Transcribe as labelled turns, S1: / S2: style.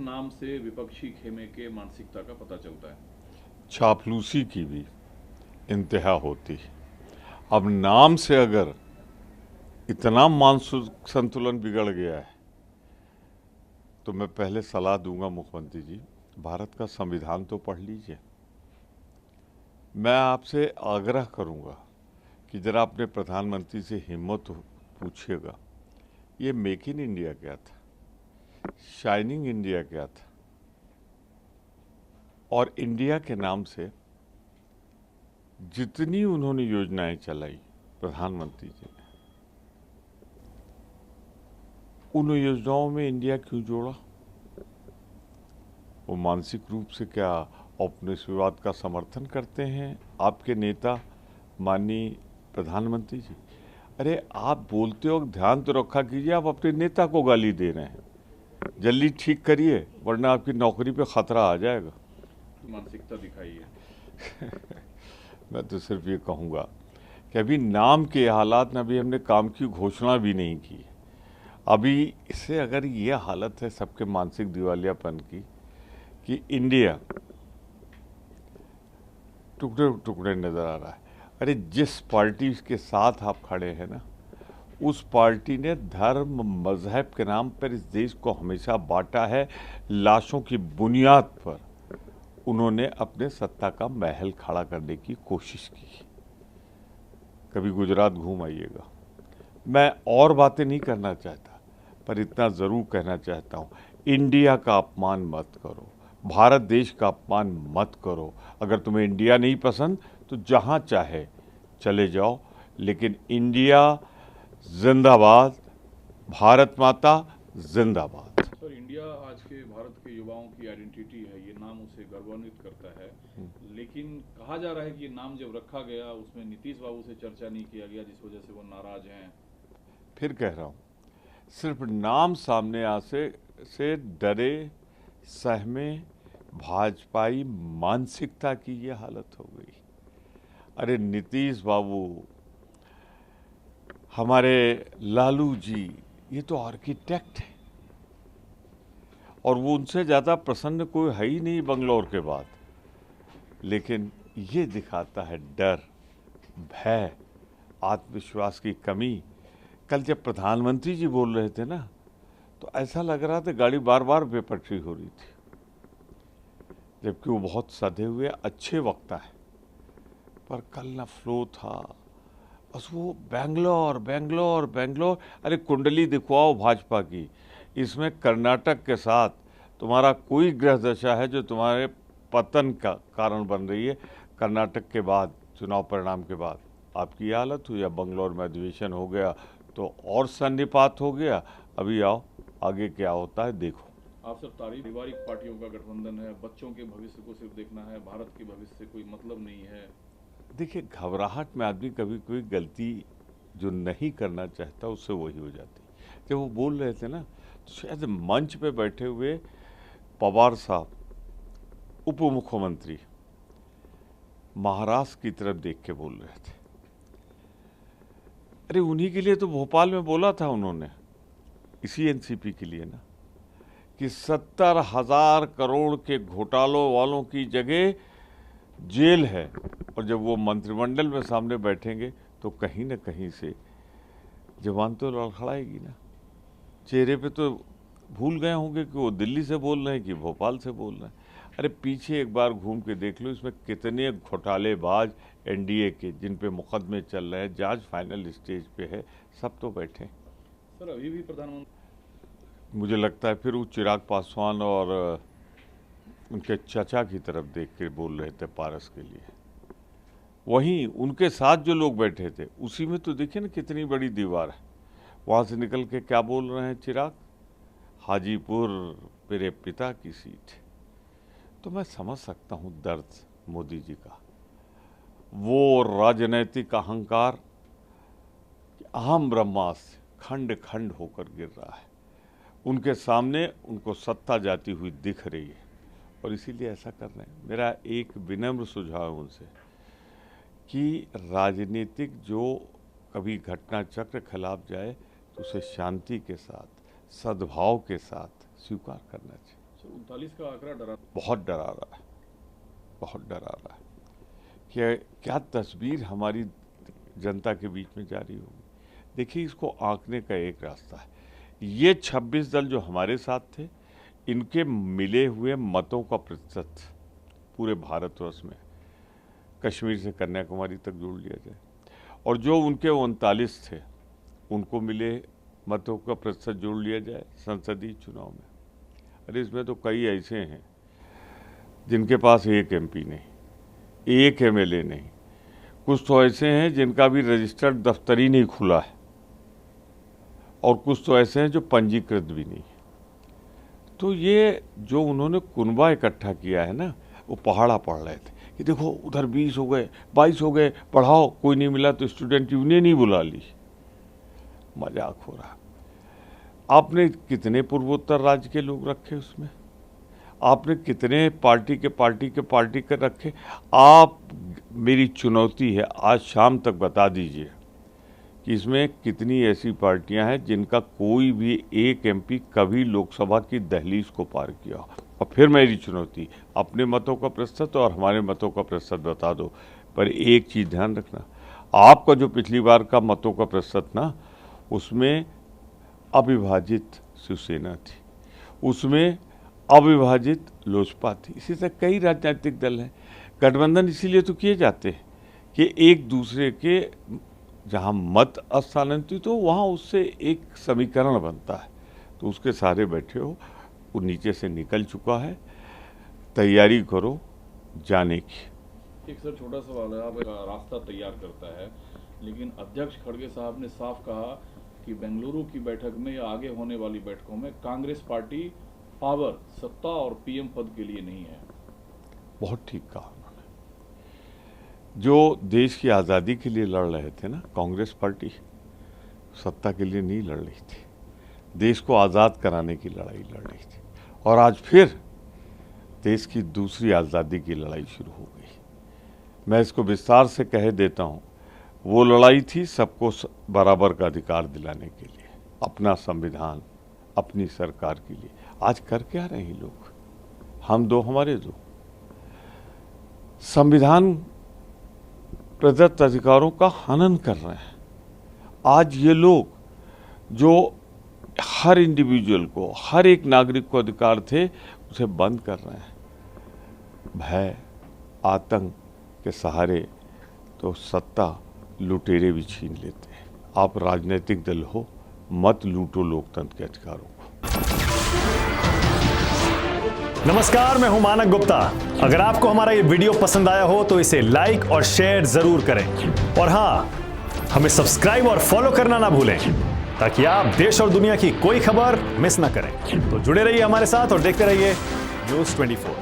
S1: नाम से विपक्षी खेमे के मानसिकता का पता चलता है?
S2: चापलूसी की भी इंतहा होती है। अब नाम से अगर इतना मानसिक संतुलन बिगड़ गया है तो मैं पहले सलाह दूंगा मुख्यमंत्री जी, भारत का संविधान तो पढ़ लीजिए। मैं आपसे आग्रह करूंगा कि जरा अपने प्रधानमंत्री से हिम्मत पूछिएगा, ये मेक इन इंडिया क्या था, शाइनिंग इंडिया क्या था, और इंडिया के नाम से जितनी उन्होंने योजनाएं चलाई प्रधानमंत्री जी ने, उन योजनाओं में इंडिया क्यों जोड़ा? वो मानसिक रूप से क्या औपनिवेशवाद का समर्थन करते हैं आपके नेता माननीय प्रधानमंत्री जी? अरे आप बोलते हो, ध्यान तो रखा कीजिए, आप अपने नेता को गाली दे रहे हैं। जल्दी ठीक करिए वरना आपकी नौकरी पे खतरा आ जाएगा।
S1: मानसिकता दिखाइए।
S2: मैं तो सिर्फ ये कहूँगा कि अभी नाम के हालात में अभी हमने काम की घोषणा भी नहीं की। अभी इससे अगर ये हालत है सबके मानसिक दिवालियापन की कि इंडिया टुकड़े टुकड़े नजर आ रहा है। अरे जिस पार्टी के साथ आप खड़े हैं ना, उस पार्टी ने धर्म मजहब के नाम पर इस देश को हमेशा बांटा है। लाशों की बुनियाद पर उन्होंने अपने सत्ता का महल खड़ा करने की कोशिश की। कभी गुजरात घूम आइएगा। मैं और बातें नहीं करना चाहता, पर इतना जरूर कहना चाहता हूं, इंडिया का अपमान मत करो, भारत देश का अपमान मत करो। अगर तुम्हें इंडिया नहीं पसंद तो जहां चाहे चले जाओ, लेकिन इंडिया जिंदाबाद, भारत माता जिंदाबाद।
S1: सर, इंडिया आज के भारत के युवाओं की आइडेंटिटी है, ये नाम उसे गौरवान्वित करता है। लेकिन कहा जा रहा है कि ये नाम जब रखा गया उसमें नीतीश बाबू से चर्चा नहीं किया गया, जिस वजह से वो नाराज हैं।
S2: फिर कह रहा हूं, सिर्फ नाम सामने आ से डरे सहमे भाजपाई मानसिकता की ये हालत हो गई। अरे नीतीश बाबू, हमारे लालू जी, ये तो आर्किटेक्ट है, और वो उनसे ज़्यादा प्रसन्न कोई है ही नहीं बंगलौर के बाद। लेकिन ये दिखाता है डर, भय, आत्मविश्वास की कमी। कल जब प्रधानमंत्री जी बोल रहे थे ना, तो ऐसा लग रहा था गाड़ी बार बार बेपटरी हो रही थी, जबकि वो बहुत सधे हुए अच्छे वक्ता है। पर कल ना फ्लो था, बस वो बेंगलोर बेंगलोर बेंगलोर। अरे कुंडली दिखवाओ भाजपा की, इसमें कर्नाटक के साथ तुम्हारा कोई ग्रह दशा है जो तुम्हारे पतन का कारण बन रही है। कर्नाटक के बाद, चुनाव परिणाम के बाद आपकी ये हालत हुई। या बंगलोर में अधिवेशन हो गया तो और सन्निपात हो गया। अभी आओ आगे क्या होता है देखो।
S1: आप सब तारीफ, पारिवारिक पार्टियों का गठबंधन है, बच्चों के भविष्य को सिर्फ देखना है, भारत के भविष्य से कोई मतलब नहीं है।
S2: देखिए, घबराहट में आदमी कभी कोई गलती जो नहीं करना चाहता उससे वही हो जाती। जब वो बोल रहे थे ना, तो शायद मंच पे बैठे हुए पवार साहब, उप मुख्यमंत्री, महाराष्ट्र की तरफ देख के बोल रहे थे। अरे उन्हीं के लिए तो भोपाल में बोला था उन्होंने, इसी एनसीपी के लिए ना, कि 70,000 करोड़ के घोटालों वालों की जगह जेल है। और जब वो मंत्रिमंडल में सामने बैठेंगे तो कहीं ना कहीं से जबान तो लड़खड़ाएगी ना। चेहरे पे तो भूल गए होंगे कि वो दिल्ली से बोल रहे हैं कि भोपाल से बोल रहे हैं। अरे पीछे एक बार घूम के देख लो, इसमें कितने घोटालेबाज एनडीए के, जिन पे मुकदमे चल रहे हैं, जांच फाइनल स्टेज पे है, सब तो बैठे।
S1: सर, अभी भी प्रधानमंत्री,
S2: मुझे लगता है फिर वो चिराग पासवान और उनके चचा की तरफ देख के बोल रहे थे पारस के लिए। वहीं उनके साथ जो लोग बैठे थे उसी में तो देखिए ना कितनी बड़ी दीवार है। वहाँ से निकल के क्या बोल रहे हैं चिराग, हाजीपुर मेरे पिता की सीट। तो मैं समझ सकता हूँ दर्द मोदी जी का, वो राजनैतिक अहंकार अहम ब्रह्मास्त्र खंड खंड होकर गिर रहा है। उनके सामने उनको सत्ता जाती हुई दिख रही है और इसीलिए ऐसा कर रहे हैं। मेरा एक विनम्र सुझाव है उनसे कि राजनीतिक जो कभी घटना चक्र खिलाफ जाए तो उसे शांति के साथ, सद्भाव के साथ स्वीकार करना चाहिए।
S1: 39 का आंकड़ा डरा।
S2: बहुत डरा रहा है, बहुत डरा रहा है कि क्या तस्वीर हमारी जनता के बीच में जारी होगी। देखिए, इसको आंकने का एक रास्ता है। ये 26 दल जो हमारे साथ थे, इनके मिले हुए मतों का प्रतिशत पूरे भारतवर्ष में कश्मीर से कन्याकुमारी तक जोड़ लिया जाए, और जो उनके 39 थे उनको मिले मतों का प्रतिशत जोड़ लिया जाए संसदीय चुनाव में। अरे इसमें तो कई ऐसे हैं जिनके पास एक एमपी नहीं, एक एमएलए नहीं, कुछ तो ऐसे हैं जिनका भी रजिस्टर्ड दफ्तर ही नहीं खुला है, और कुछ तो ऐसे हैं जो पंजीकृत भी नहीं है। तो ये जो उन्होंने कुनबा इकट्ठा किया है ना, वो पहाड़ा पढ़ रहे थे कि देखो उधर 20 हो गए, 22 हो गए, पढ़ाओ, कोई नहीं मिला तो स्टूडेंट यूनियन ही बुला ली। मजाक हो रहा। आपने कितने पूर्वोत्तर राज्य के लोग रखे उसमें, आपने कितने पार्टी के रखे। आप, मेरी चुनौती है, आज शाम तक बता दीजिए कि इसमें कितनी ऐसी पार्टियां हैं जिनका कोई भी एक एमपी कभी लोकसभा की दहलीज को पार किया। और फिर मेरी चुनौती, अपने मतों का प्रतिशत और हमारे मतों का प्रतिशत बता दो। पर एक चीज़ ध्यान रखना, आपका जो पिछली बार का मतों का प्रतिशत ना, उसमें अविभाजित शिवसेना थी, उसमें अविभाजित लोजपा थी, इसी तरह कई राजनीतिक दल हैं। गठबंधन इसीलिए तो किए जाते हैं कि एक दूसरे के जहां मत स्थानांतरित हो वहां उससे एक समीकरण बनता है। तो उसके सारे बैठे हो, वो नीचे से निकल चुका है, तैयारी करो जाने की।
S1: एक सर छोटा सवाल है, आप एक रास्ता तैयार करता है, लेकिन अध्यक्ष खड़गे साहब ने साफ कहा कि बेंगलुरु की बैठक में या आगे होने वाली बैठकों में कांग्रेस पार्टी पावर, सत्ता और पीएम पद के लिए नहीं है।
S2: बहुत ठीक कहा उन्होंने। जो देश की आज़ादी के लिए लड़ रहे थे ना, कांग्रेस पार्टी सत्ता के लिए नहीं लड़ रही थी, देश को आज़ाद कराने की लड़ाई लड़ रही थी। और आज फिर देश की दूसरी आज़ादी की लड़ाई शुरू हो गई। मैं इसको विस्तार से कह देता हूँ, वो लड़ाई थी सबको बराबर का अधिकार दिलाने के लिए, अपना संविधान, अपनी सरकार के लिए। आज कर क्या रहे हैं लोग, हम दो हमारे दो, संविधान प्रदत्त अधिकारों का हनन कर रहे हैं। आज ये लोग जो हर इंडिविजुअल को, हर एक नागरिक को अधिकार थे, उसे बंद कर रहे हैं। भय, आतंक के सहारे तो सत्ता लुटेरे भी छीन लेते हैं। आप राजनीतिक दल हो, मत लूटो लोकतंत्र के अधिकारों को।
S3: नमस्कार, मैं हूं मानक गुप्ता। अगर आपको हमारा ये वीडियो पसंद आया हो तो इसे लाइक और शेयर जरूर करें, और हां, हमें सब्सक्राइब और फॉलो करना ना भूलें ताकि आप देश और दुनिया की कोई खबर मिस ना करें। तो जुड़े रहिए हमारे साथ और देखते रहिए न्यूज़ 24।